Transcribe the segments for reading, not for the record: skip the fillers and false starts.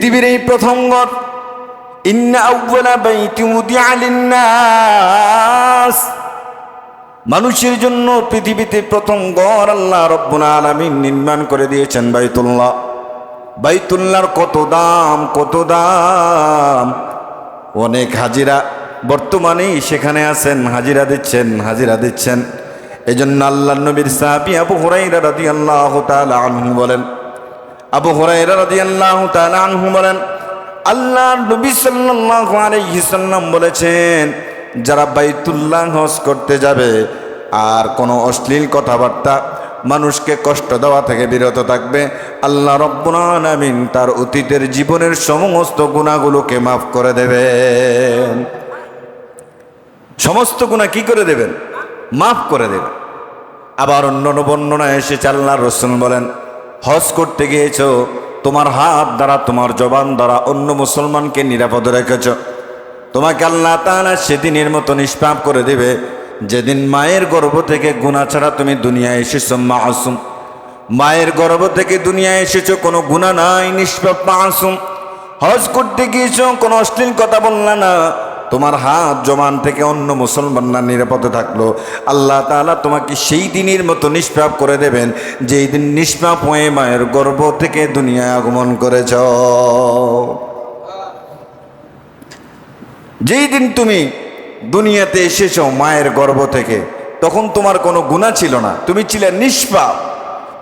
পৃথিবীর এই প্রথম ঘর ইন্না আউওয়ালা বাইতি উদিআ লিন্নাস, মানুষের জন্য পৃথিবীতে প্রথম ঘর আল্লাহ রাব্বুল আলামিন নির্মাণ করে দিয়েছেন বাইতুল্লাহ। বাইতুল্লাহর কত দাম, কত দাম! অনেক হাজিরা বর্তমানে সেখানে আছেন, হাজিরা দিচ্ছেন। এই জন্য আল্লাহর নবীর সাহাবী আবু হুরায়রা রাদিয়াল্লাহু তাআলা আনহু বলেন, আল্লাহর নবী সাল্লাল্লাহু আলাইহি সাল্লাম বলেছেন, যারা বাইতুল্লাহ হজ করতে যাবে আর কোনো অশ্লীল কথাবার্তা, মানুষকে কষ্ট দেওয়া থেকে বিরত থাকবে, আল্লাহ রাব্বুল আলামিন তার অতীতের জীবনের সমস্ত গুনাহগুলোকে মাফ করে দেবেন। সমস্ত গুনাহ কি করে দেবেন? মাফ করে দেবেন। আবার অন্য বর্ণনায় এসেছে আল্লাহর রাসূল বলেন, হজ করতে গিয়েছো, তোমার হাত দ্বারা তোমার জবান দ্বারা অন্য মুসলমানকে নিরাপদ রেখেছ, তোমাকে আল্লাহ তাআলা সেদিনের মতো নিষ্পাপ করে দিবে যেদিন মায়ের গর্ভ থেকে গুনাহ ছাড়া তুমি দুনিয়ায় এসেছো। মাসুম, মায়ের গর্ভ থেকে দুনিয়ায় এসেছো, কোনো গুনাহ নাই, নিষ্পাপ মাসুম। হজ করতে গিয়েছো, কোনো অশ্লীল কথা বললা না, তোমার হাত জবান থেকে অন্য মুসলমানরা নিরাপদে থাকলো, আল্লাহ তাআলা তোমাকে সেই দিনের মতো নিষ্পাপ করে দেবেন যেই দিন নিষ্পাপ হয়ে মায়ের গর্ভ থেকে দুনিয়ায় আগমন করেছ। যেই দিন তুমি দুনিয়াতে এসেছো মায়ের গর্ভ থেকে, তখন তোমার কোনো গুনাহ ছিল না, তুমি ছিলে নিষ্পাপ,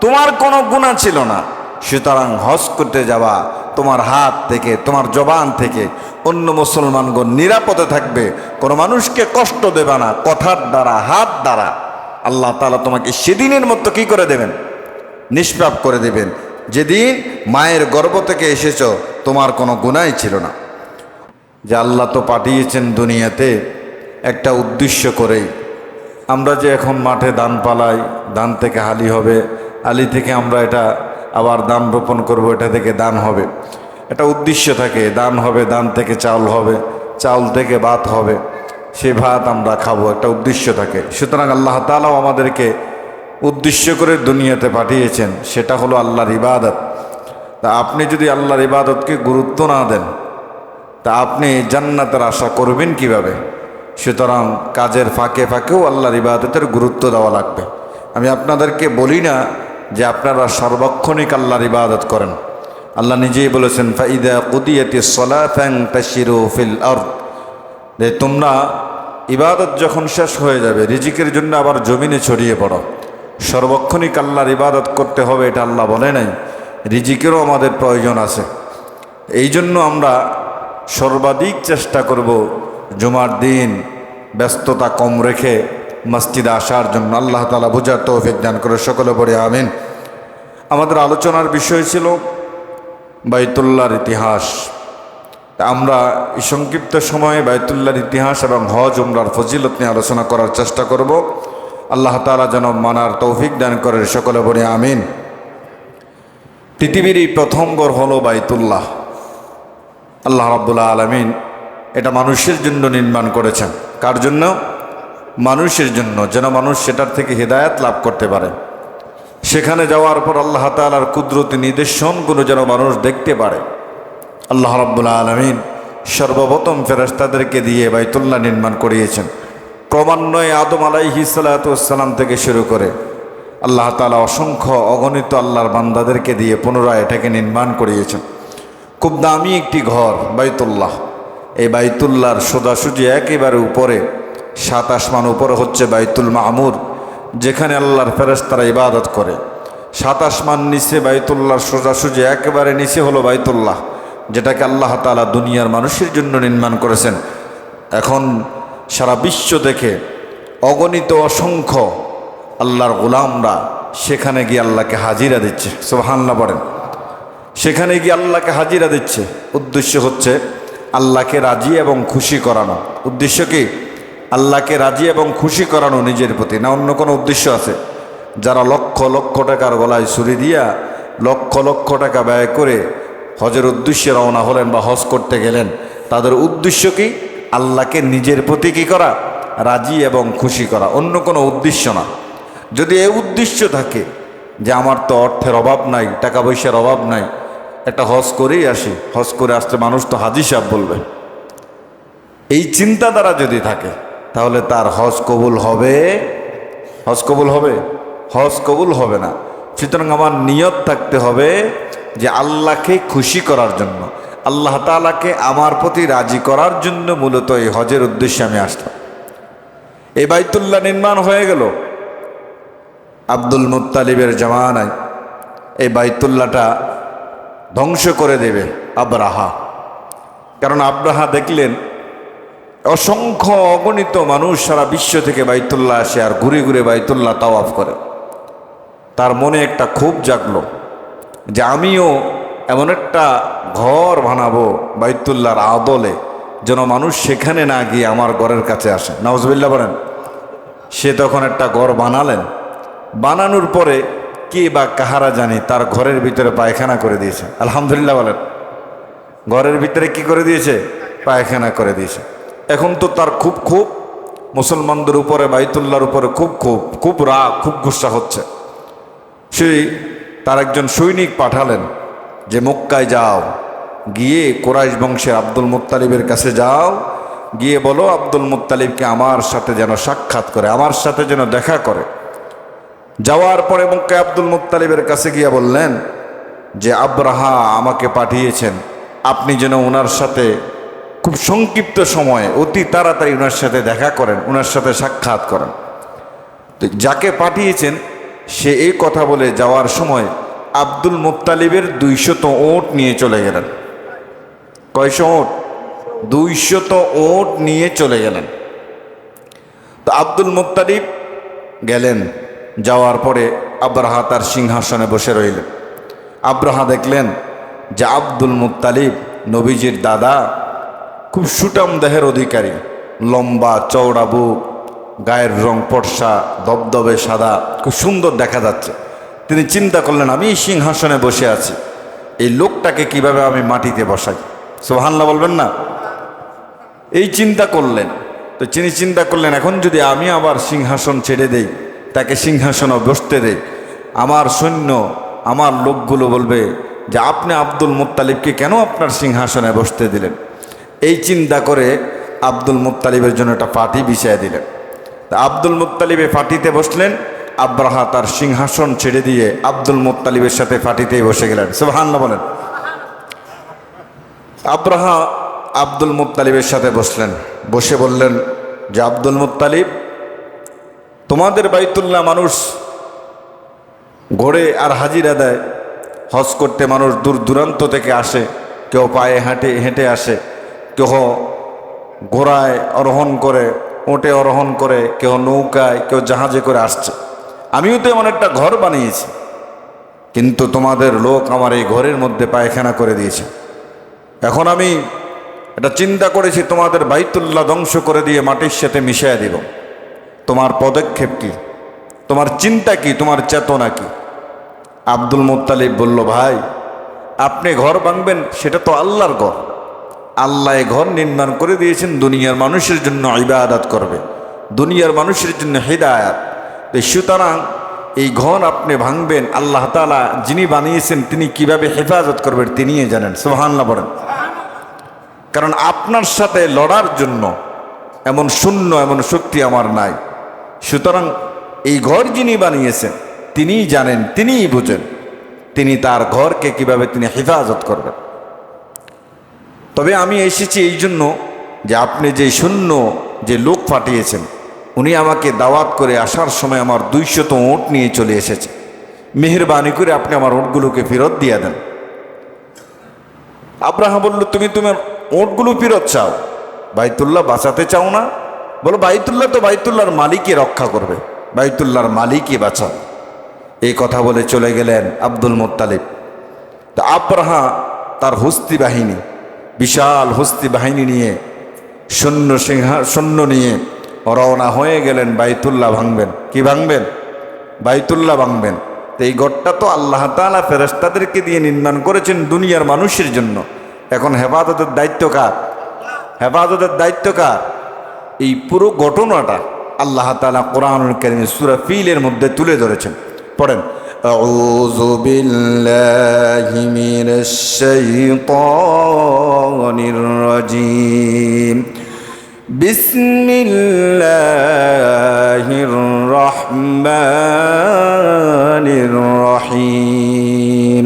তোমার কোনো গুনাহ ছিল না। সুতরাং হজ করতে যাওয়া, তোমার হাত থেকে তোমার জবান থেকে অন্য মুসলমানগণ নিরাপদে থাকবে, কোনো মানুষকে কষ্ট দেবে না, কথার দ্বারা হাত দ্বারা। আল্লাহ তাআলা তোমাকে সেদিনের মতো কি করে দেবেন? নিষ্পাপ করে দেবেন, যেদিন মায়ের গর্ভ থেকে এসেছো তোমার কোনো গুনাহই ছিল না। যে আল্লাহ তো পাঠিয়েছেন দুনিয়াতে একটা উদ্দেশ্য করেই। আমরা যে এখন মাঠে ধান পালাই, ধান থেকে হালি হবে, আলি থেকে আমরা এটা আবার ধান রোপণ করব, এটা থেকে ধান হবে, একটা উদ্দেশ্য থাকে। ধান হবে, ধান থেকে চাউল হবে, চাউল থেকে ভাত হবে, সে ভাত আমরা খাবো, একটা উদ্দেশ্য থাকে। সুতরাং আল্লাহ তাআলাও আমাদেরকে উদ্দেশ্য করে দুনিয়াতে পাঠিয়েছেন, সেটা হলো আল্লাহর ইবাদত। তা আপনি যদি আল্লাহর ইবাদতকে গুরুত্ব না দেন, তা আপনি জান্নাতের আশা করবেন কিভাবে? সুতরাং কাজের ফাঁকে ফাঁকেও আল্লাহর ইবাদতের গুরুত্ব দেওয়া লাগবে। আমি আপনাদেরকে বলি না যে আপনারা সর্বক্ষণিক আল্লাহর ইবাদত করেন। আল্লাহ নিজেই বলেছেন, ফাইদা কুদিয়াতিস সালাত ফান্তাশিরু ফিল আরদ, যে তোমরা ইবাদত যখন শেষ হয়ে যাবে, রিজিকের জন্য আবার জমিনে ছড়িয়ে পড়ো। সর্বক্ষণিক আল্লাহর ইবাদত করতে হবে এটা আল্লাহ বলে নাই, রিজিকেরও আমাদের প্রয়োজন আছে। এই জন্য আমরা সর্বাধিক চেষ্টা করব জুমার দিন ব্যস্ততা কম রেখে মসজিদে আসার জন্য। আল্লাহ তাআলা বুঝার তৌফিক দান করে, সকলে পড়ে আমিন। আমাদের আলোচনার বিষয় ছিল বাইতুল্লাহর ইতিহাস। আমরা এই সংক্ষিপ্ত সময়ে বাইতুল্লাহর ইতিহাস এবং হজ উমরার ফজিলত নিয়ে আলোচনা করার চেষ্টা করব। আল্লাহ তাআলা যেন মানার তৌফিক দান করেন, সকলে পড়ে আমিন। পৃথিবীর এই প্রথম ঘর হলো বাইতুল্লাহ। আল্লাহ রাব্বুল আলামিন এটা মানুষের জন্য নির্মাণ করেছেন। কার জন্য? মানুষের জন্য, যেন মানুষ সেটার থেকে হিদায়াত লাভ করতে পারে। সেখানে যাওয়ার পর আল্লাহ তাআলার কুদরতি নিদর্শনগুলো যেন মানুষ দেখতে পারে। আল্লাহ রাব্বুল আলামিন সর্বপ্রথম ফেরেশতাদেরকে দিয়ে বাইতুল্লাহ নির্মাণ করিয়েছেন। ক্রমান্বয়ে আদম আলাইহিস সালাতু ওয়াস সালাম থেকে শুরু করে আল্লাহ তাআলা অসংখ্য অগণিত আল্লাহর বান্দাদেরকে দিয়ে পুনরায় এটাকে নির্মাণ করিয়েছেন। খুব দামি একটি ঘর বাইতুল্লাহ। এই বাইতুল্লাহর সোজাসুজি একেবারে উপরে, 7 আসমান উপরে হচ্ছে বাইতুল মামুর, যেখানে আল্লাহর ফেরেশতারা ইবাদত করে। 7 আসমান নিচে বাইতুল্লাহর সোজাসুজি একেবারে নিচে হলো বাইতুল্লাহ, যেটাকে আল্লাহ তাআলা দুনিয়ার মানুষের জন্য নির্মাণ করেছেন। এখন সারা বিশ্ব থেকে অগণিত অসংখ্য আল্লাহর গোলামরা সেখানে গিয়ে আল্লাহকে হাজিরা দিচ্ছে। সুবহানাল্লাহ পড়েন। সেখানে গিয়ে আল্লাহকে হাজিরা দিচ্ছে। উদ্দেশ্য হচ্ছে আল্লাহকে রাজি এবং খুশি করানো। উদ্দেশ্য কি? আল্লাহকে রাজি এবং খুশি করানো নিজের প্রতি, না অন্য কোনো উদ্দেশ্য আছে? যারা লক্ষ লক্ষ টাকার গলায় ছুরি দিয়া লক্ষ লক্ষ টাকা ব্যয় করে হজের উদ্দেশ্যে রওনা হলেন বা হজ করতে গেলেন, তাদের উদ্দেশ্য কি? আল্লাহকে নিজের প্রতি কী করা? রাজি এবং খুশি করা, অন্য কোনো উদ্দেশ্য না। যদি এই উদ্দেশ্য থাকে যে আমার তো অর্থের অভাব নাই, টাকা পয়সার অভাব নাই, একটা হজ করেই আসি, হজ করে আসতে মানুষ তো হাজি সাহেব বলবে। এই চিন্তাধারা যদি থাকে তাহলে তার হজ কবুল হবে? হজ কবুল হবে? হজ কবুল হবে না। সুতরাং আমার নিয়ত থাকতে হবে যে আল্লাহকে খুশি করার জন্য, আল্লাহ তাআলাকে আমার প্রতি রাজি করার জন্য মূলত এই হজের উদ্দেশ্যে আমি আসলাম। এই বাইতুল্লাহ নির্মাণ হয়ে গেল আব্দুল মুত্তালিবের জামানায়। এই বাইতুল্লাহটা ধ্বংস করে দেবে আব্রাহা। কারণ আব্রাহা দেখলেন অসংখ্য অগণিত মানুষ সারা বিশ্ব থেকে বাইতুল্লাহ আসে আর ঘুরে ঘুরে বাইতুল্লাহ তাওয়াফ করে। তার মনে একটা ক্ষোভ জাগলো যে আমিও এমন একটা ঘর বানাবো বাইতুল্লাহর আদলে, যেন মানুষ সেখানে না গিয়ে আমার ঘরের কাছে আসে। নাউজুবিল্লাহ বলেন। সে তখন একটা ঘর বানালেন। বানানোর পরে কে বা কাহারা জানি তার ঘরের ভিতরে পায়খানা করে দিয়েছে। আলহামদুলিল্লাহ বলেন। ঘরের ভিতরে কি করে দিয়েছে? পায়খানা করে দিয়েছে। এখন তো তার খুব মুসলমানদের উপরে, বাইতুল্লাহর উপরে খুব রাগ, খুব গুসা হচ্ছে। সেই তার একজন সৈনিক পাঠালেন যে মক্কায় যাও, গিয়ে কুরাইশ বংশের আব্দুল মুত্তালিবের কাছে যাও, গিয়ে বলো আব্দুল মুত্তালিবকে আমার সাথে যেন সাক্ষাৎ করে, আমার সাথে যেন দেখা করে। যাওয়ার পরে মক্কায় আব্দুল মুত্তালিবের কাছে গিয়ে বললেন যে আব্রাহা আমাকে পাঠিয়েছেন, আপনি যেন ওনার সাথে খুব সংক্ষিপ্ত সময়ে অতি তাড়াতাড়ি ওনার সাথে দেখা করেন, ওনার সাথে সাক্ষাৎ করেন। তো যাকে পাঠিয়েছেন সে এই কথা বলে যাওয়ার সময় আব্দুল মুত্তালিবের 200 ওট নিয়ে চলে গেলেন। কয়শো ওট? 200 ওট নিয়ে চলে গেলেন। তো আব্দুল মুত্তালিব গেলেন। যাওয়ার পরে আব্রাহা তার সিংহাসনে বসে রইলেন। আব্রাহা দেখলেন যে আব্দুল মুত্তালিব নবীজির দাদা, খুব সুটাম দেহের অধিকারী, লম্বা চওড়া বুক, গায়ের রং ফর্সা, দবদবে সাদা, খুব সুন্দর দেখা যাচ্ছে। তিনি চিন্তা করলেন আমি সিংহাসনে বসে আছি, এই লোকটাকে কিভাবে আমি মাটিতে বসাই। সুবহানাল্লাহ বলবেন না? এই চিন্তা করলেন। তো তিনি চিন্তা করলেন এখন যদি আমি আবার সিংহাসন ছেড়ে দেই, তাকে সিংহাসনে বসতে দেই, আমার সৈন্য, আমার লোকগুলো বলবে যে আপনি আব্দুল মুত্তালিবকে কেন আপনার সিংহাসনে বসতে দিলেন। এই চিন্তা করে আব্দুল মুত্তালিবের জন্য একটা পাটি বিছিয়ে দিলেন। তা আব্দুল মুত্তালিবে পাটিতে বসলেন, আব্রাহা তার সিংহাসন ছেড়ে দিয়ে আব্দুল মুত্তালিবের সাথে পাটিতেই বসে গেলেন। সুবহানাল্লাহ বলেন। আব্রাহা আব্দুল মুত্তালিবের সাথে বসলেন, বসে বললেন যে আব্দুল মুত্তালিব, তোমাদের বাইতুল্লাহ মানুষ ঘোড়ে আর হাজিরা দেয়, হজ করতে মানুষ দূর দূরান্ত থেকে আসে, কেউ পায়ে হেঁটে আসে, কেউ ঘোড়ায় আরোহণ করে, ওটে আরোহণ করে, কেউ নৌকায়, কেউ জাহাজে করে আসছে। আমিও তো এমন একটা ঘর বানিয়েছি, কিন্তু তোমাদের লোক আমার এই ঘরের মধ্যে পায়খানা করে দিয়েছে। এখন আমি এটা চিন্তা করেছি তোমাদের বাইতুল্লাহ ধ্বংস করে দিয়ে মাটির সাথে মিশিয়ে দিব। তোমার পদক্ষেপ কি? তোমার চিন্তা কি? তোমার চেতনা কি? আব্দুল মুত্তালিব বলল, ভাই আপনি ঘর ভাঙবেন, সেটা তো আল্লাহর ঘর। আল্লাহ ঘর নির্মাণ করে দিয়েছেন দুনিয়ার মানুষের জন্য ইবাদত করবে, দুনিয়ার মানুষের জন্য হিদায়াত। সুতরাং এই ঘর আপনি ভাঙবেন, আল্লাহ তাআলা যিনি বানিয়েছেন তিনি কিভাবে হেফাজত করবেন তিনিই জানেন। সুবহানাল্লাহ বলেন। কারণ আপনার সাথে লড়ার জন্য এমন শূন্য, এমন শক্তি আমার নাই। সুতরাং এই ঘর যিনি বানিয়েছেন তিনিই জানেন, তিনিই বুঝেন, তিনি তার ঘরকে কিভাবে তিনি হেফাজত করবেন। তবে আমি এসেছি এই জন্য যে আপনি যে শূন্য যে লোক পাঠিয়েছেন, উনি আমাকে দাওয়াত করে আসার সময় আমার 200 ওট নিয়ে চলে এসেছে। মেহেরবানি করে আপনি আমার ওটগুলোকে ফেরত দিয়ে দেন। আব্রাহা বলল, তুমি তোমার ওটগুলো ফেরত চাও, বাইতুল্লাহ বাঁচাতে চাও না? বলো বাইতুল্লাহ তো বাইতুল্লাহর মালিকই রক্ষা করবে, বাইতুল্লাহর মালিকই বাঁচাও। এই কথা বলে চলে গেলেন আব্দুল মুত্তালিব। তা আব্রাহা তার হস্তি বাহিনী, বিশাল হস্তি বাহিনী নিয়ে, সৈন্য নিয়ে রওনা হয়ে গেলেন বাইতুল্লাহ ভাঙবেন। কি ভাঙবেন? বাইতুল্লাহ ভাঙবেন। তো এই ঘরটা তো আল্লাহ তাআলা ফেরেশতাদেরকে দিয়ে নির্মাণ করেছেন দুনিয়ার মানুষের জন্য। এখন হেফাজতের দায়িত্ব কার? হেফাজতের দায়িত্ব কার? এই পুরো ঘটনাটা আল্লাহ তাআলা কোরআনুল কারীমে সূরা ফিলের মধ্যে তুলে ধরেছেন। পড়েন, أعوذ بالله من الشيطان الرجيم بسم الله الرحمن الرحيم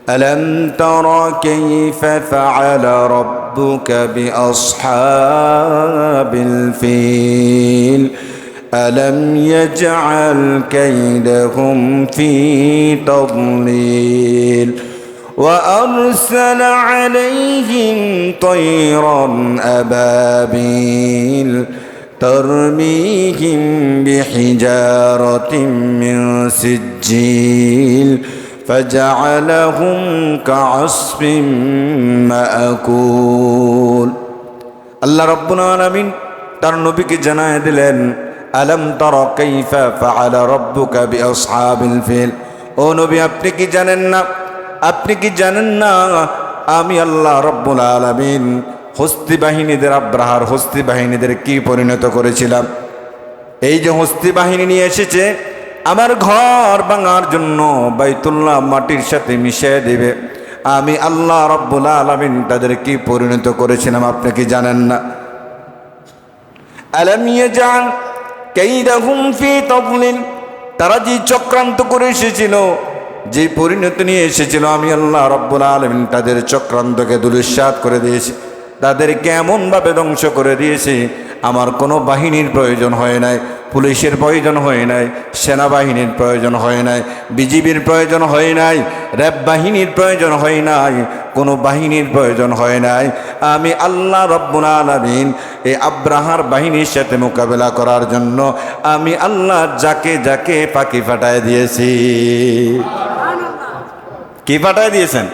ألم تر كيف فعل ربك بأصحاب الفيل ألم يجعل كيدهم في تضليل وأرسل عليهم طيرا أبابيل ترميهم بحجارة من سجيل فجعلهم كعصف مأكول الله ربنا العالمين তার নবীকে জানায় দিলেন আলম তারা কাইফা ফাআলা রাব্বুকা বিআসহাবিল ফিল ও নবী আপনি কি জানেন না আমি আল্লাহ রব্বুল আলামিন হস্তি বাহিনীদের আব্রাহার হস্তি বাহিনীদের কি পরিণত করেছিলাম। এই যে হস্তি বাহিনী নিয়ে এসেছে আমার ঘর ভাঙার জন্য, বাইতুল্লাহ মাটির সাথে মিশিয়ে দেবে, আমি আল্লাহ রব্বুল আলামিন তাদের কি পরিণত করেছিলাম আপনি কি জানেন না। আলাম ইয়াজআল কাইদাহুম ফি তাদলিল, তারা যে চক্রান্ত করে এসেছিল, যে পরিণতি নিয়ে এসেছিল, আমি আল্লাহ রব্বুল আলামিন তাদের চক্রান্তকে ধূলিসাৎ করে দিয়েছি, তাদেরকে এমনভাবে ধ্বংস করে দিয়েছি আমার কোনো বাহিনীর প্রয়োজন হয় নাই, পুলিশের প্রয়োজন হয় নাই, সেনাবাহিনীর প্রয়োজন হয় নাই, বিজিবির প্রয়োজন হয় নাই, র্যাব বাহিনীর প্রয়োজন হয় নাই, কোনো বাহিনীর প্রয়োজন হয় নাই। আমি আল্লাহ রব্বুল আলামিন এই আব্রাহার বাহিনীর সাথে মোকাবেলা করার জন্য আমি আল্লাহ যাকে যাকে পাখি ফাটায় দিয়েছি। কি পাঠায় দিয়েছেন?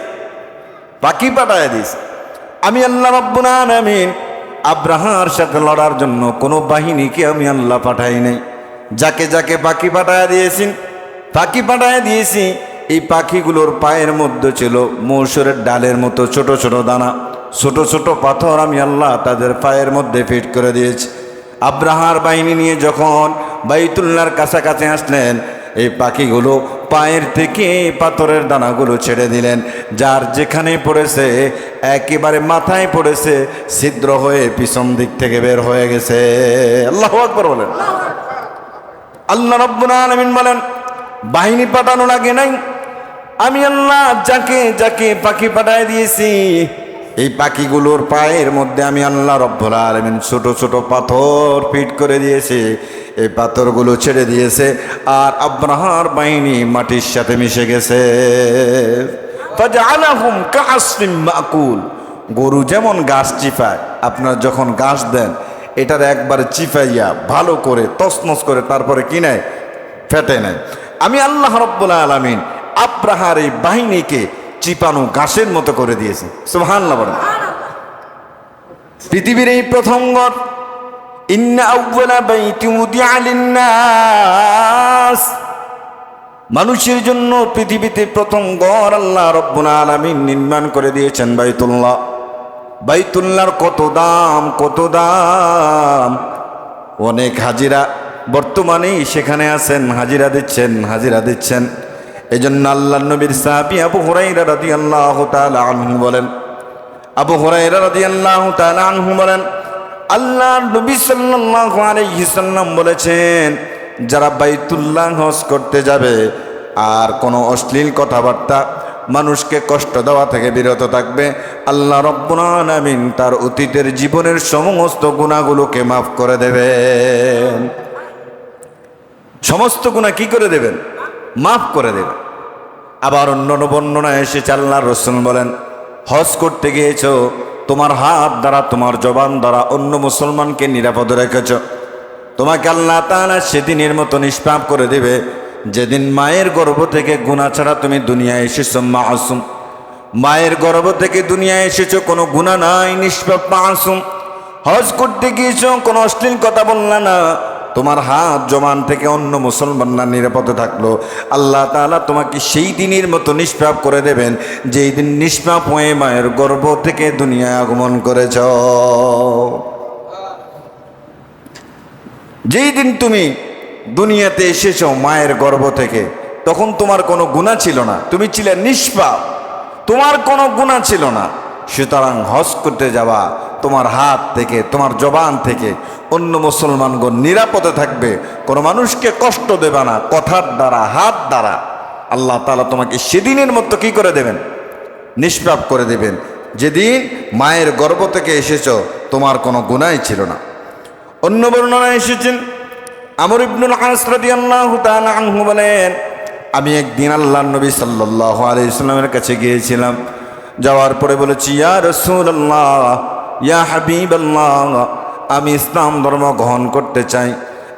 পাখি পাঠায় দিয়েছে। আমি আল্লাহ রব্বুল আলামিন আব্রাহার সাথে লড়ার জন্য কোনো বাহিনীকে আমি আল্লাহ পাঠাই নাই, যাকে যাকে পাখি পাঠায় দিয়েছি। এই পাখিগুলোর পায়ের মধ্যে ছিল মৌসুরের ডালের মতো ছোট ছোট দানা, ছোট ছোট পাথর আমি আল্লাহ তাদের পায়ের মধ্যে ফিট করে দিয়েছি। আব্রাহার বাহিনী নিয়ে যখন বাইতুল্লাহর কাছাকাছি আসলেন, এই পাখিগুলো পায়ের থেকে পাথরের দানাগুলো ছেড়ে দিলেন, যার যেখানে পড়েছে একেবারে মাথায় পড়েছে, ছিদ্র হয়ে পিছন দিক থেকে বের হয়ে গেছে। আল্লাহু আকবার বলেন। আল্লাহ রাব্বুল আলামিন বলেন বাহিনী পাঠানো লাগে নাই, আমি আল্লাহ যাকে যাকে পাখি পাঠায় দিয়েছি, এই পাখিগুলোর পায়ের মধ্যে আমি আল্লাহ রাব্বুল আলামিন ছোট ছোট পাথর ফিট করে দিয়েছি। এই পাথরগুলো ছেড়ে দিয়েছে আর আব্রাহার বাহিনী মাটির সাথে মিশে গেছে। ফাজআলাহুম কাআসফিন মাকুল, গরু যেমন ঘাস চিপায়, আপনার যখন ঘাস দেন এটার একবার চিপাইয়া ভালো করে তছনছ করে তারপরে কি নেয়, ফেটে নেয়। আমি আল্লাহ রাব্বুল আলামিন আব্রাহার এই বাহিনীকে চিপানো ঘাসের মতো করে দিয়েছি। সুবহানাল্লাহ বলেন। পৃথিবীর এই প্রথম ঘর, ইন্না আউওয়ালা বাইতি উদিআ লিন্নাস, মানুষের জন্য পৃথিবীতে প্রথম ঘর আল্লাহ রাব্বুল আলামিন নির্মাণ করে দিয়েছেন বাইতুল্লাহ। বাইতুল্লাহর কত দাম, অনেক হাজিরা বর্তমানেই সেখানে আছেন, হাজিরা দিচ্ছেন। এই জন্য আল্লাহর নবীর সাহাবী আবু হুরায়রা রাদিয়াল্লাহু তাআলা আনহু বলেন আল্লাহর নবী সাল্লাল্লাহু আলাইহি সাল্লাম বলেছেন, যারা বাইতুল্লাহ হজ করতে যাবে আর কোনো অশ্লীল কথাবার্তা, মানুষকে কষ্ট দেওয়া থেকে বিরত থাকবে, আল্লাহ রাব্বুল আলামিন তার অতীতের জীবনের সমস্ত গুনাহগুলোকে মাফ করে দেবেন। সমস্ত গুনাহ কি করে দেবেন? মাফ করে দেবেন। আবার অন্য বর্ণনায় এসেছে আল্লাহর রাসূল বলেন, হজ করতে গিয়েছো, তোমার হাত দ্বারা তোমার জবান দ্বারা অন্য মুসলমানকে নিরাপদ রেখেছ, তোমাকে আল্লাহ তাআলা সেদিনের মতো নিষ্পাপ করে দেবে যেদিন মায়ের গর্ভ থেকে গুনাহ ছাড়া তুমি দুনিয়ায় এসেছো মাসুম। মায়ের গর্ভ থেকে দুনিয়ায় এসেছো, কোনো গুনাহ নাই, নিষ্পাপ মাসুম। হজ করতে গিয়েছো, কোনো অশ্লীল কথা বললা না, তোমার হাত জবান থেকে অন্য মুসলমানরা নিরাপদ থাকলো, আল্লাহ তাআলা তোমাকে সেই দিনের মতো নিষ্পাপ করে দেবেন যেই দিন নিষ্পাপ হয়ে মায়ের গর্ভ থেকে দুনিয়ায় আগমন করেছ। যেই দিন তুমি দুনিয়াতে এসেছো মায়ের গর্ভ থেকে, তখন তোমার কোনো গুনাহ ছিল না, তুমি ছিলে নিষ্পাপ, তোমার কোনো গুনাহ ছিল না। সুতরাং হজ করতে যাওয়া তোমার হাত থেকে, তোমার জবান থেকে অন্য মুসলমানগণ নিরাপদে থাকবে, কোনো মানুষকে কষ্ট দেবে না, কথার দ্বারা, হাত দ্বারা। আল্লাহ তাআলা তোমাকে সেদিনের মতো কি করে দেবেন? নিষ্পাপ করে দেবেন, যেদিন মায়ের গর্ভ থেকে এসেছো তোমার কোনো গুনাহই ছিল না। অন্য বর্ণনায় এসেছেন আমর ইবনুল আস রাদিয়াল্লাহু তাআলা আনহু বলেন, আমি একদিন আল্লাহর নবী সাল্লাল্লাহু আলাইহি ওয়াসাল্লামের কাছে গিয়েছিলাম। যাওয়ার পরে বলেছি, ইয়া রাসূলুল্লাহ, ইয়া হাবিবাল্লাহ, আমি ইসলাম ধর্ম গ্রহণ করতে চাই।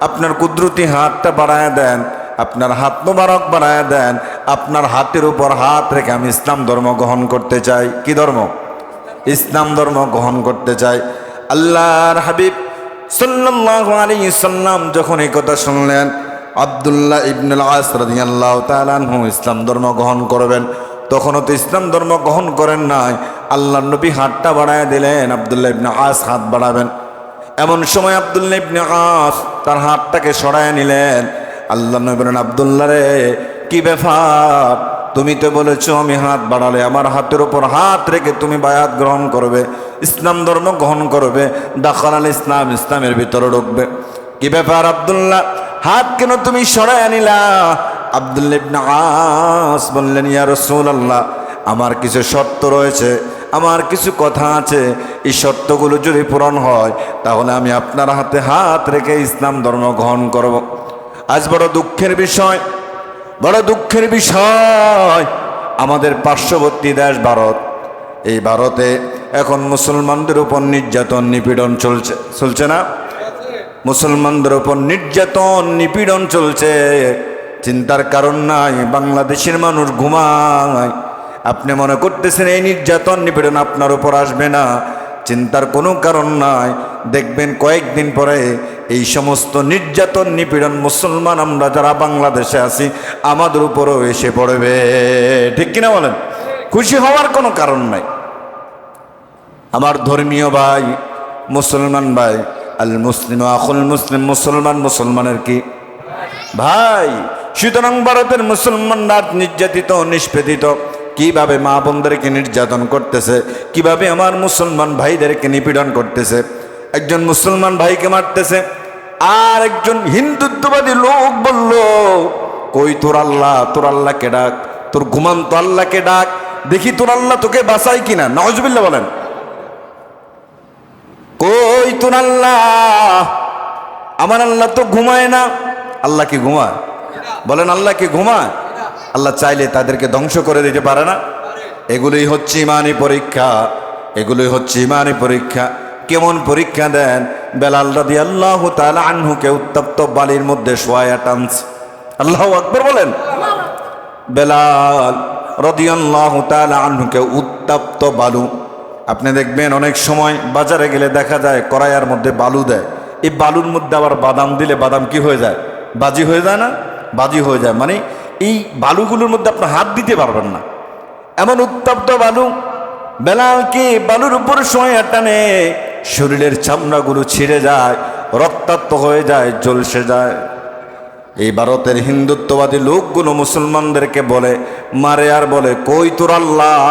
আপনার কুদরতি হাতটা বাড়ায় দেন, আপনার হাত মোবারক বাড়ায় দেন, আপনার হাতের উপর হাত রেখে আমি ইসলাম ধর্ম গ্রহণ করতে চাই। কি ধর্ম? ইসলাম ধর্ম গ্রহণ করতে চাই। আল্লাহর হাবিব সাল্লাল্লাহু আলাইহি সাল্লাম যখন এই কথা শুনলেন, আব্দুল্লাহ ইবনুল আস রাদিয়াল্লাহু তাআলা আনহু ইসলাম ধর্ম গ্রহণ করবেন, তখনও তো ইসলাম ধর্ম গ্রহণ করেন নাই। আল্লাহর নবী হাতটা বাড়ায় দিলেন, আব্দুল্লাহ ইবনে আস হাত বাড়াবেন। এমন সময় আব্দুল্লাহ ইবনে আস তার হাতটাকে সরায় নিলেন। আল্লাহ নবী বলেন, আব্দুল্লাহ রে, কি ব্যাপার? তুমি তো বলেছো আমি হাত বাড়ালে আমার হাতের উপর হাত রেখে তুমি বায়াত গ্রহণ করবে, ইসলাম ধর্ম গ্রহণ করবে, দাখালাল ইসলাম, ইসলামের ভিতরে ঢুকবে। কি ব্যাপার আব্দুল্লাহ, হাত কেন তুমি সরায় নিলা? আব্দুল্লাহ ইবনে আস বললেন, ইয়া রাসূলুল্লাহ, আমার কিছু শর্ত রয়েছে, আমার কিছু কথা আছে, এই শর্তগুলো যদি পূরণ হয় তাহলে আমি আপনার হাতে হাত রেখে ইসলাম ধর্ম গ্রহণ করব। আজ বড় দুঃখের বিষয়, বড় দুঃখের বিষয়, আমাদের পার্শ্ববর্তী দেশ ভারত, এই ভারতে এখন মুসলমানদের উপর নির্যাতন নিপীড়ন চলছে না? মুসলমানদের উপর নির্যাতন নিপীড়ন চলছে, চিন্তার কারণ নাই। বাংলাদেশের মানুষ ঘুমায়, আপনি মনে করতেছেন এই নির্যাতন নিপীড়ন আপনার উপর আসবে না, চিন্তার কোনো কারণ নাই। দেখবেন কয়েকদিন পরে এই সমস্ত নির্যাতন নিপীড়ন মুসলমান আমরা যারা বাংলাদেশে আছি আমাদের উপরও এসে পড়বে। ঠিক কিনা বলেন? খুশি হওয়ার কোনো কারণ নাই। আমার ধর্মীয় ভাই, মুসলমান ভাই, আল মুসলিম আখুল মুসলিম, মুসলমান মুসলমানের কি ভাই। সুতরাং ভারতের মুসলমানরা নির্যাতিত, নিষ্পেদিত, কিভাবে মা বোনদেরকে নির্যাতন করতেছে, কিভাবে আমার মুসলমান ভাইদেরকে নিপীড়ন করতেছে। একজন মুসলমান ভাইকে মারতেছে, আর একজন হিন্দুত্ববাদী লোক বলল, কই তোর আল্লাহ, তোর আল্লাহকে ডাক, তোর ঘুমান্ত আল্লাহকে ডাক, দেখি তোর আল্লাহ তোকে বাঁচায় কিনা। নাউজুবিল্লাহ বলেন। কই তোর আল্লাহ? আমার আল্লাহ তো ঘুমায় না। আল্লাহ কি ঘুমায়? বলেন, আল্লাহ কি ঘুমায়? আল্লাহ চাইলে তাদেরকে ধ্বংস করে দিতে পারে না? এগুলোই হচ্ছে ইমানি পরীক্ষা, এগুলোই হচ্ছে ইমানি পরীক্ষা। কেমন পরীক্ষা দেন? বেলাল রাদিয়াল্লাহু তাআলা আনহুকে উত্তপ্ত বালির মধ্যে শোয়ায়া টানছে। আল্লাহু আকবার বলেন। বেলাল রাদিয়াল্লাহু তাআলা আনহুকে উত্তপ্ত বালু, আপনি দেখবেন অনেক সময় বাজারে গেলে দেখা যায় কড়াইয়ের মধ্যে বালু দেয়, এই বালুর মধ্যে আবার বাদাম দিলে বাদাম কি হয়ে যায়? বাজি হয়ে যায় না? বাজি হয়ে যায়, মানে এই বালুগুলোর মধ্যে আপনি হাত দিতে পারবেন না, এমন উত্তপ্ত বালু। বেলালকে বালুর উপর শোয়া টানে, শরীরের চামড়াগুলো ছিঁড়ে যায়, রক্তাক্ত হয়ে যায়, ঝলসে যায়। এই ভারতের হিন্দুত্ববাদী লোকগুলো মুসলমানদেরকে বলে, মারে আর বলে, কই তোর আল্লাহ,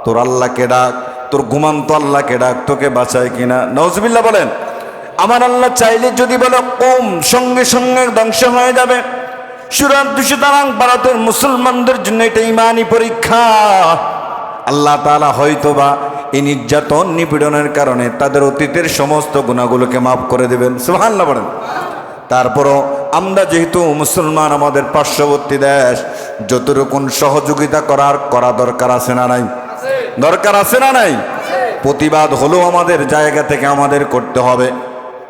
তোর আল্লাহকে ডাক, তোর ঘুমান্ত আল্লাহকে ডাক, তোকে বাঁচায় কিনা। নাউজুবিল্লাহ বলেন। আমার আল্লাহ চাইলে যদি বলে কম, সঙ্গে সঙ্গে ধ্বংস হয়ে যাবে। সুতরাং ভারতের মুসলমানদের জন্য এটা ইমানি পরীক্ষা। আল্লাহ তাআলা হয়তোবা এই নির্যাতন নিপীড়নের কারণে তাদের অতীতের সমস্ত গুনাহগুলোকে মাফ করে দেবেন। সুবহানাল্লাহ বলেন। তারপরও আমরা যেহেতু মুসলমান, আমাদের পার্শ্ববর্তী দেশ, যতটুকু সহযোগিতা করা দরকার আছে না নাই? দরকার আছে না নাই? প্রতিবাদ হলো আমাদের জায়গা থেকে আমাদের করতে হবে,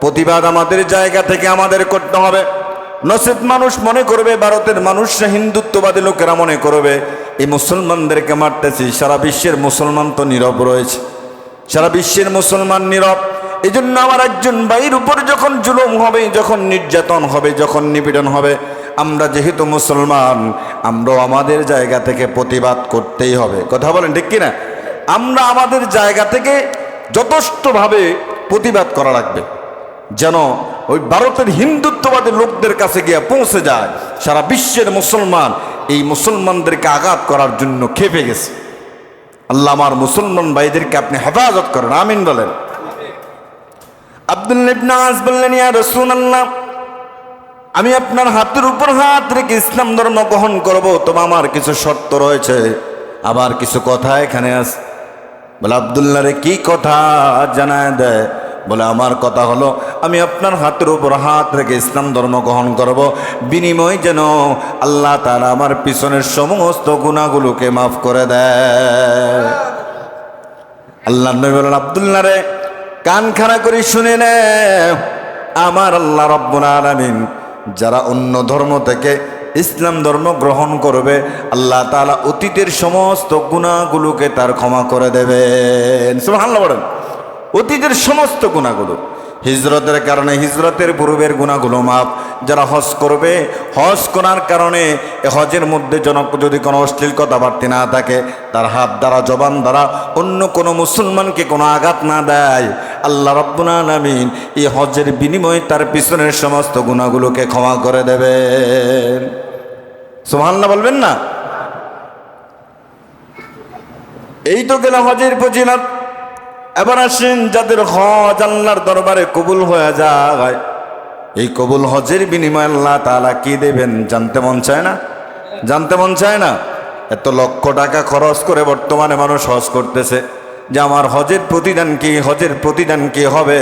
প্রতিবাদ আমাদের জায়গা থেকে আমাদের করতে হবে। নসিব মানুষ মনে করবে, ভারতের মানুষরা, হিন্দুত্ববাদী লোকেরা মনে করবে এই মুসলমানদেরকে মারতেছি, সারা বিশ্বের মুসলমান তো নীরব রয়েছে, সারা বিশ্বের মুসলমান নীরব। এই জন্য আমার একজন ভাইয়ের উপর যখন জুলুম হবে, যখন নির্যাতন হবে, যখন নিপীড়ন হবে, আমরা যেহেতু মুসলমান, আমরাও আমাদের জায়গা থেকে প্রতিবাদ করতেই হবে। কথা বলেন ঠিক কিনা? আমরা আমাদের জায়গা থেকে যথেষ্টভাবে প্রতিবাদ করা লাগবে। যেন ওই ভারতের হিন্দুত্ববাদী লোকদের কাছে গিয়ে পৌঁছে যায়। সারা বিশ্বের মুসলমান এই মুসলমানদেরকে আঘাত করার জন্য খেপে গেছে। আল্লাহ আমার মুসলমান ভাইদেরকে আপনি হেফাজত করেন, আমিন বলেন। আব্দুল্লাহ ইবনে আস বললেন, ইয়া রাসূলুল্লাহ, আমি আপনার হাতের উপর হাত রেখে ইসলাম ধর্ম গ্রহণ করব, তবে আমার কিছু শর্ত রয়েছে, আবার কিছু কথা এখানে আছে। বলে আব্দুল্লাহ রে কি কথা জানায় দেয়? বলে আমার কথা হলো আমি আপনার হাতের উপর হাত রেখে ইসলাম ধর্ম গ্রহণ করব, বিনিময় যেন আল্লাহ তাআলা আমার পিছনের সমস্ত গুনাহগুলোকে মাফ করে দেয়। আল্লাহ নবী বলেন, আব্দুল্লাহ রে কান খাড়া করে শুনে নে, আমার আল্লাহ রাব্বুল আলামিন যারা অন্য ধর্ম থেকে ইসলাম ধর্ম গ্রহণ করবে, আল্লাহ তাআলা অতীতের সমস্ত গুনাহগুলোকে তার ক্ষমা করে দেবেন। সুবহানাল্লাহ বলেন। অতীতের সমস্ত গুনাহগুলো, হিজরতের কারণে হিজরতের পূর্বের গুনাহগুলো মাফ। যারা হজ করবে, হজ করার কারণে হজের মধ্যে যদি কোনো অশ্লীল কথাবার্তা না থাকে, তার হাত দ্বারা জবান দ্বারা অন্য কোনো মুসলমানকে কোনো আঘাত না দেয়, আল্লাহ রাব্বুল আলামিন এই হজের বিনিময়ে তার পিছনের সমস্ত গুনাহগুলোকে ক্ষমা করে দেবেন। সুবহানাল্লাহ বলবেন না? এই তো গেল হজের ফজিলত। এবার আসেন যাদের হজ আল্লাহর দরবারে কবুল হয়ে যায়, এই কবুল হজের বিনিময়ে আল্লাহ তাআলা কি দেবেন জানতে মন চায় না? জানতে মন চায় না? এত লক্ষ টাকা খরচ করে বর্তমানে মানুষ হজ করতেছে, যে আমার হজের প্রতিদান কি, হজের প্রতিদান কি হবে?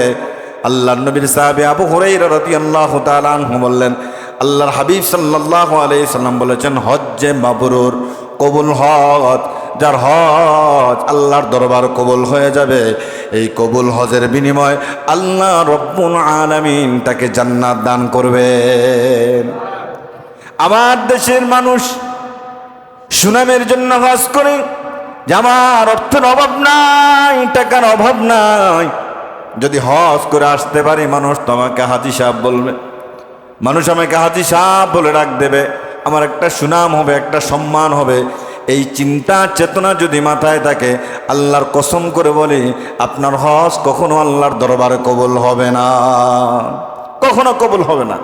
আল্লাহর নবীর সাহাবী আবু হুরায়রা রাদিয়াল্লাহু তাআলা আনহু বললেন, আল্লাহর হাবিব সাল্লাল্লাহু আলাইহি সাল্লাম বলেছেন, হজ্জে মাবরুর, কবুল হজ, যার হজ আল্লাহর দরবার কবুল হয়ে যাবে, এই কবুল হজের বিনিময় আল্লাহ রব্বুল আলামিন তাকে জান্নাত দান করবেন। আমার দেশের মানুষ সুনামের জন্য হজ করে, যে আমার অর্থের অভাব নাই, টাকার অভাব নাই, যদি হজ করে আসতে পারি মানুষ তোমাকে হাজী সাহেব বলবে, মানুষ আমাকে হাজী সাহেব বলে ডাক দেবে, আমার একটা সুনাম হবে, একটা সম্মান হবে। এই চিন্তা চেতনা যদি মাথায় থাকে, আল্লাহর কসম করে বলি আপনার হজ কখনো আল্লাহর দরবারে কবুল হবে না, কখনো কবুল হবে না।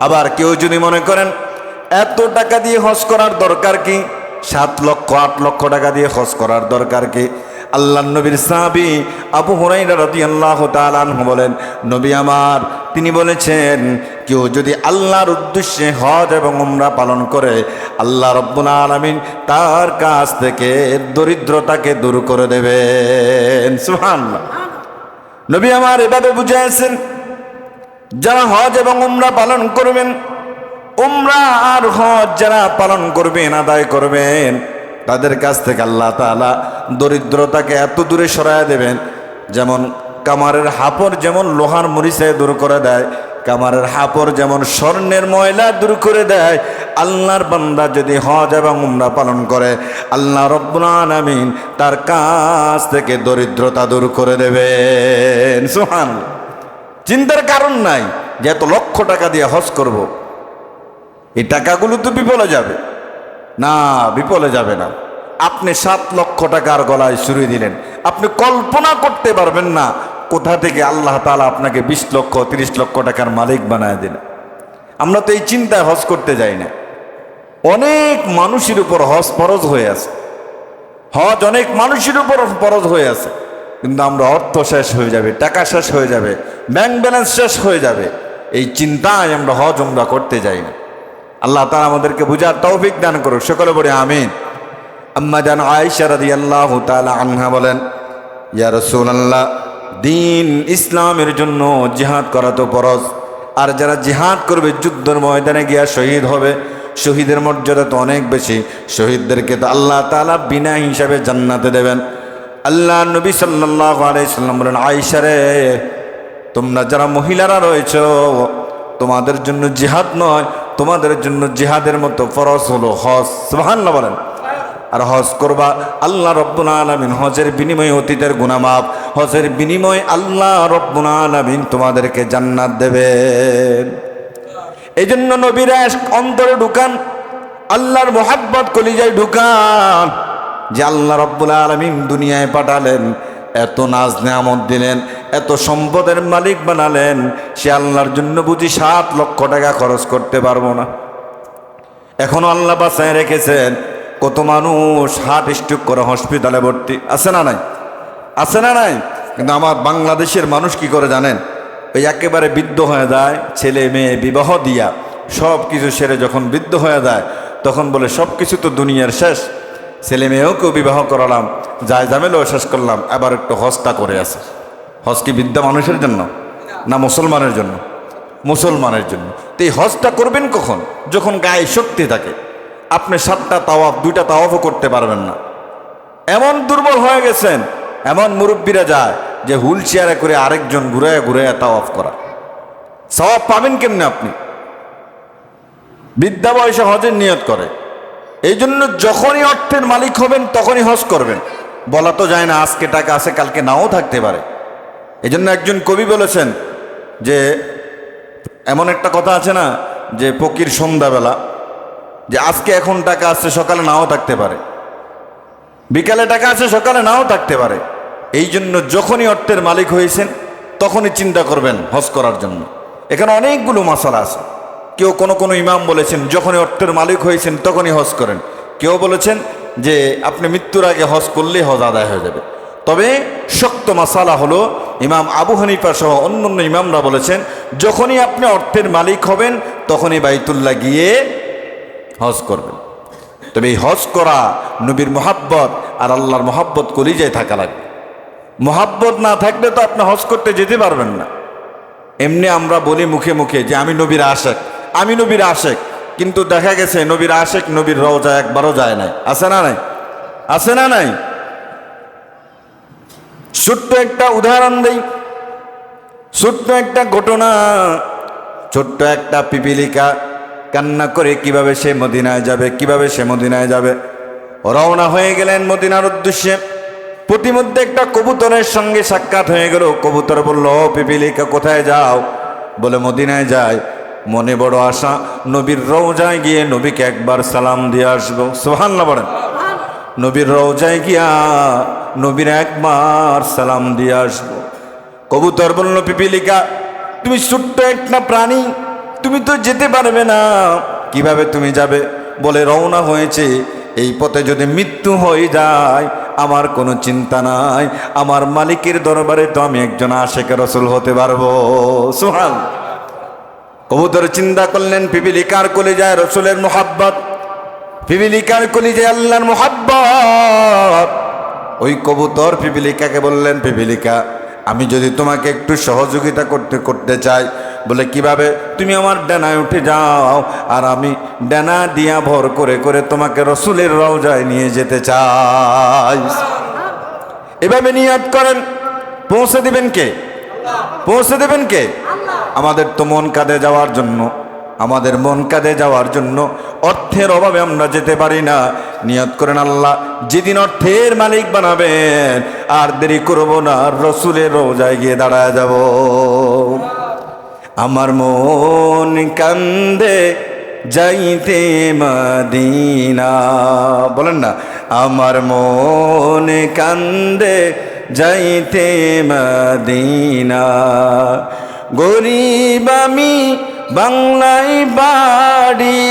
আবার কেউ যদি মনে করেন এত টাকা দিয়ে হজ করার দরকার কি, 7 লক্ষ 8 লক্ষ টাকা দিয়ে হজ করার দরকার কি? আল্লাহর নবীর সাহাবী আবু হুরায়রা রাদিয়াল্লাহু তাআলা আনহু বলেন, নবী আমার তিনি বলেছেন, কেউ যদি আল্লাহর উদ্দেশ্যে হজ এবং উমরা পালন করে, আল্লাহ রাব্বুল আলামিন তার কাছ থেকে দরিদ্রতাকে দূর করে দেবেন। সুবহানাল্লাহ। নবী আমার এভাবে বুঝাইছেন, যারা হজ এবং উমরা পালন করবেন, উমরা আর হজ যারা পালন করবেন, আদায় করবেন, তাদের কাছ থেকে আল্লাহ তাআলা দরিদ্রতাকে এত দূরে সরায় দেবেন, যেমন কামারের হাপড় যেমন লোহার মরিচে দূর করে দেয়, কামারের হাপড় যেমন স্বর্ণের ময়লা দূর করে দেয়, আল্লাহর বান্দা যদি হজ এবং উমরা পালন করে, আল্লাহ রব্বুল আলামিন তার কাছ থেকে দরিদ্রতা দূর করে দেবেন। সুবহানাল্লাহ। চিন্তার কারণ নাই যে এত লক্ষ টাকা দিয়ে হজ করব, এই টাকাগুলো তো বিফলে যাবে না, বিফলে যাবে না। আপনি 7 লক্ষ টাকার গলায় ছুরি দিলেন, আপনি কল্পনা করতে পারবেন না কোথা থেকে আল্লাহ তাআলা আপনাকে 20 লক্ষ 30 লক্ষ টাকার মালিক বানায় দিলেন। আমরা তো এই চিন্তায় হজ করতে যাই না। অনেক মানুষের উপর হজ ফরজ হয়ে আছে, হজ অনেক মানুষের উপর ফরজ হয়ে আছে, কিন্তু আমরা অর্থ শেষ হয়ে যাবে, টাকা শেষ হয়ে যাবে, ব্যাংক ব্যালেন্স শেষ হয়ে যাবে, এই চিন্তায় আমরা হজ উমরা করতে যাই না। আল্লাহ তাআলা আমাদেরকে বুঝার তৌফিক দান করুক, সকলে বলি আমিন। আম্মা জান আয়েশা রাদিয়াল্লাহু তাআলা আনহা বলেন, ইয়া রাসূলুল্লাহ, দিন ইসলামের জন্য জিহাদ করা তো ফরজ, আর যারা জিহাদ করবে, যুদ্ধের ময়দানে গিয়া শহীদ হবে, শহীদের মর্যাদা তো অনেক বেশি, শহীদদেরকে তো আল্লাহ তাআলা বিনা হিসাবে জান্নাতে দেবেন। আল্লাহ নবী সাল্লাল্লাহু আলাইহি সাল্লাম বলেন, আয়েশা রে, তোমরা যারা মহিলারা রয়েছো, তোমাদের জন্য জিহাদ নয়, তোমাদের জন্য জিহাদের মতো ফরজ হলো হজ। সুবহানাল্লাহ বলেন। আর হজ করবা, আল্লাহ রব্বুল আলামিন হজের বিনিময়ে অতীতের গুনাহ মাফ, হজের বিনিময়ে আল্লাহ রব্বুল আলামিন তোমাদেরকে জান্নাত দেবেন। এই জন্য নবীরা অন্তরে ঢুকান, আল্লাহর মোহাব্বত কলিজায় ঢুকান, যে আল্লাহ রব্বুল আলামিন দুনিয়ায় পাঠালেন, এত নাজ নেয়ামত দিলেন, এত সম্পদের মালিক বানালেন, সে আল্লাহর জন্য বুঝি 7 লক্ষ টাকা খরচ করতে পারবো না? এখনো আল্লাহ বাঁচায় রেখেছেন। কত মানুষ হার্ট স্ট্রোক করে হসপিটালে ভর্তি, আছে না নাই? আছে না নাই? কিন্তু আমার বাংলাদেশের মানুষ কি করে জানেন? ওই একেবারে বৃদ্ধ হয়ে যায়, ছেলে মেয়ে বিবাহ দিয়া সব কিছু সেরে যখন বৃদ্ধ হয়ে যায়, তখন বলে সব কিছু তো দুনিয়ার শেষ, ছেলে মেয়েকেও বিবাহ করালাম, যায় জামেলাও শেষ করলাম, আবার একটু হজটা করে আছে। হজ কি বৃদ্ধ মানুষের জন্য না মুসলমানের জন্য? মুসলমানের জন্য। তো এই হজটা করবেন কখন? যখন গায়ে শক্তি থাকে। আপনি 7টা তাওয়াফ 2টা তাওয়াফও করতে পারবেন না, এমন দুর্বল হয়ে গেছেন। এমন মুরব্বীরা যায় যে হুইল চেয়ারে করে আরেকজন ঘুরাইয়া ঘুরাইয়া তাওয়াফ করা। সওয়াব পাবেন কেমনে আপনি? বৃদ্ধা বয়সে হজের নিয়ত করে। এই জন্য যখনই অর্থের মালিক হবেন তখনই হজ করবেন। বলা তো যায় না আজকে টাকা আছে কালকে নাও থাকতে পারে। এই জন্য একজন কবি বলেছেন যে এমন একটা কথা আছে না, যে ফকির সন্ধ্যাবেলা, যে আজকে এখন টাকা আছে সকালে নাও থাকতে পারে, বিকালে টাকা আছে সকালে নাও থাকতে পারে। এই জন্য যখনই অর্থের মালিক হয়েছেন তখনই চিন্তা করবেন হজ করার জন্য। এখানে অনেকগুলো মাসালা আছে। কেউ কোনো ইমাম বলেছেন যখনই অর্থের মালিক হয়েছেন তখনই হজ করেন। কেউ বলেছেন যে আপনি মৃত্যুর আগে হজ করলেই হজ আদায় হয়ে যাবে। তবে শক্ত মাসালা হলো ইমাম আবু হানিফা সহ অন্যান্য ইমামরা বলেছেন যখনই আপনি অর্থের মালিক হবেন তখনই বাইতুল্লাহ গিয়ে হজ করবেন। তবে এই হজ করা নবীর মোহাব্বত আর আল্লাহর মোহাব্বত কলিজায় থাকা লাগবে। মোহাব্বত না থাকলে তো আপনি হজ করতে যেতে পারবেন না। এমনি আমরা বলি মুখে মুখে যে আমি নবীর আশেক, আমি নবীর আশেক, কিন্তু দেখা গেছে নবীর আশেক নবীর রওজা একবারও যায় নাই। আছে না নাই? আছে না নাই? ছোট্ট একটা উদাহরণ দেই, ছোট্ট একটা ঘটনা। ছোট্ট একটা পিপিলিকা কান্না করে কিভাবে সে মদিনায় যাবে, রওনা হয়ে গেলেন মদিনার উদ্দেশ্যে। প্রতিমধ্যে একটা কবুতরের সঙ্গে সাক্ষাৎ হয়ে গেল। কবুতর বলল, পিপিলিকা কোথায় যাও? বলে মদিনায় যায়। মনে বড় আশা, নবীর রওজায় গিয়ে নবীকে একবার সালাম দিয়ে আসবো। সুবহানাল্লাহ বলেন। নবীর রওজায় গিয়া নবীর একবার সালাম দিয়ে আসবো। কবুতর বলল, পিপিলিকা তুমি ছোট্ট একটা প্রাণী, তুমি তো যেতে পারবে না, কিভাবে তুমি যাবে? বলে রওনা হয়েছে, এই পথে যদি মৃত্যু হয়ে যায় আমার কোনো চিন্তা নাই, আমার মালিকের দরবারে তো আমি একজন আশেক রাসূল হতে পারবো। সুবহান। কবুতর চিন্তা করলেন পিপিলিকার কলিজায় রাসূলের মুহাব্বত, পিপিলিকার কলিজায় আল্লাহর মুহাব্বত। ওই কবুতর পিপিলিকাকে বললেন, পিপিলিকা আমি যদি তোমাকে একটু সহযোগিতা করতে চাই। বলে কিভাবে? তুমি আমার ডানায় উঠে যাও, আর আমি ডানা দিয়া ভর করে করে তোমাকে রসুলের রওজায় নিয়ে যেতে চাই। এভাবে নিয়ত করেন। পৌঁছে দিবেন কে? পৌঁছে দেবেন কে? আমাদের তো মন কাঁদে যাওয়ার জন্য, আমাদের মন কাঁদে যাওয়ার জন্য অর্থের অভাবে আমরা যেতে পারি না। নিয়ত করেন আল্লাহ যেদিন অর্থের মালিক বানাবেন আর দেরি করব না, রসুলের রওজায় গিয়ে দাঁড়ায় যাব। আমার মন কান্দে যাইতে মদিনা, বলেন না, আমার মন কান্দে যাইতে মদিনা। গরিব আমি বাংলায় বাড়ি,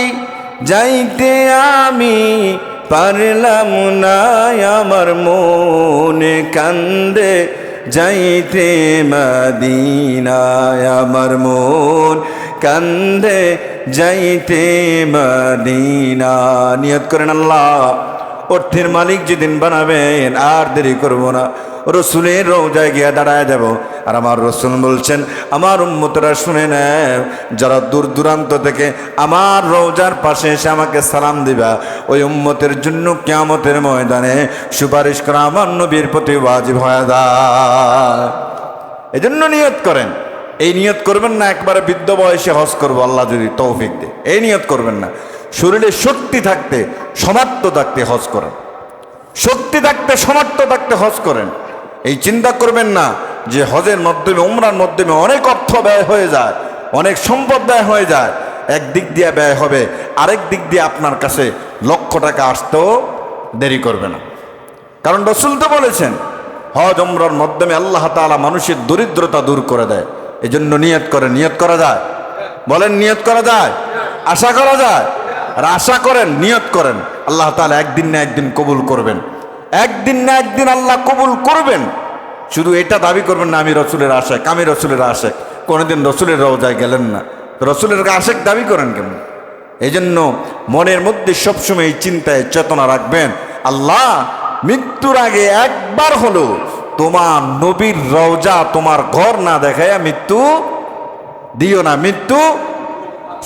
যাইতে আমি পারলাম না, আমার মন কান্দে যাইতে মদিনায়, আমার মন কান্দে যাইতে মদিনা। নিয়ত করেন আল্লাহ অর্থের মালিক যেদিন বানাবেন আর দেরি করব না, রসুলের রওজায় গিয়ে দাঁড়ায় যাব। আর আমার রসুল বলছেন, আমার উম্মতরা শুনে নেয়, যারা দূর দূরান্ত থেকে আমার রওজার পাশে এসে আমাকে সালাম দিবা, ওই উম্মতের জন্য কিয়ামতের ময়দানে সুপারিশ করা আমার নবীর প্রতি ওয়াজিব হয়ে যায়। এজন্য নিয়ত করেন। এই নিয়ত করবেন না একবারে বৃদ্ধ বয়সে হজ করবো আল্লাহ যদি তৌফিক দেয়, এই নিয়ত করবেন না। শরীরে শক্তি থাকতে সমর্থ থাকতে হজ করেন, শক্তি থাকতে সমর্থ থাকতে হজ করেন। এই চিন্তা করবেন না যে হজের মাধ্যমে উমরার মাধ্যমে অনেক অর্থ ব্যয় হয়ে যায়, অনেক সম্পদ ব্যয় হয়ে যায়। এক দিক দিয়ে ব্যয় হবে, আরেক দিক দিয়ে আপনার কাছে লক্ষ টাকা আসতেও দেরি করবে না। কারণ রাসূল তো বলেছেন হজ উমরার মাধ্যমে আল্লাহ তাআলা মানুষের দরিদ্রতা দূর করে দেয়। এজন্য নিয়ত করে, নিয়ত করা যায়? বলেন, নিয়ত করা যায়? আশা করা যায়? আর আশা করেন, নিয়ত করেন, আল্লাহ তাআলা একদিন না একদিন কবুল করবেন। একদিন না একদিন আল্লাহ কবুল করবেন। শুধু এটা দাবি করবেন না আমি রসুলের আশেক, আমি রসুলের আশেক। কোনোদিন রসুলের রওজায় গেলেন না, রসুলের আশেক দাবি করেন কেন? এই জন্য মনের মধ্যে সবসময় এই চিন্তায় চেতনা রাখবেন, আল্লাহ মৃত্যুর আগে একবার হলো তোমার নবীর রওজা, তোমার ঘর না দেখায় মৃত্যু দিও না। মৃত্যু,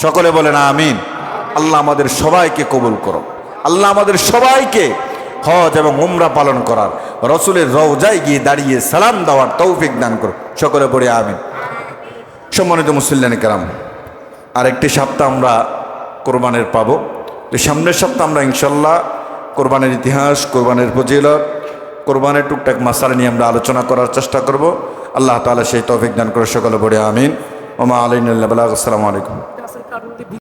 সকলে বলেন আমিন। আল্লাহ আমাদের সবাইকে কবুল করো। আল্লাহ আমাদের সবাইকে হজ এবং উমরা পালন করার, রসুলের রওজায় গিয়ে দাঁড়িয়ে সালাম দেওয়ার তৌফিক দান করো। সকলে পড়ে আমিন। সম্মানিত মুসল্লিয়ান কেরাম, আরেকটি সপ্তাহ আমরা কোরবানের পাবো। তো সামনের সপ্তাহ আমরা ইনশাল্লাহ কোরবানের ইতিহাস, কোরবানের ফজিলত, কোরবানের টুকটাক মাসালা নিয়ে আমরা আলোচনা করার চেষ্টা করব। আল্লাহ তাআলা সেই তৌফিক দান করে। সকলে পড়ে আমিন। ওমা আলাইনা ইল্লা বালাগ। আসসালামু আলাইকুম।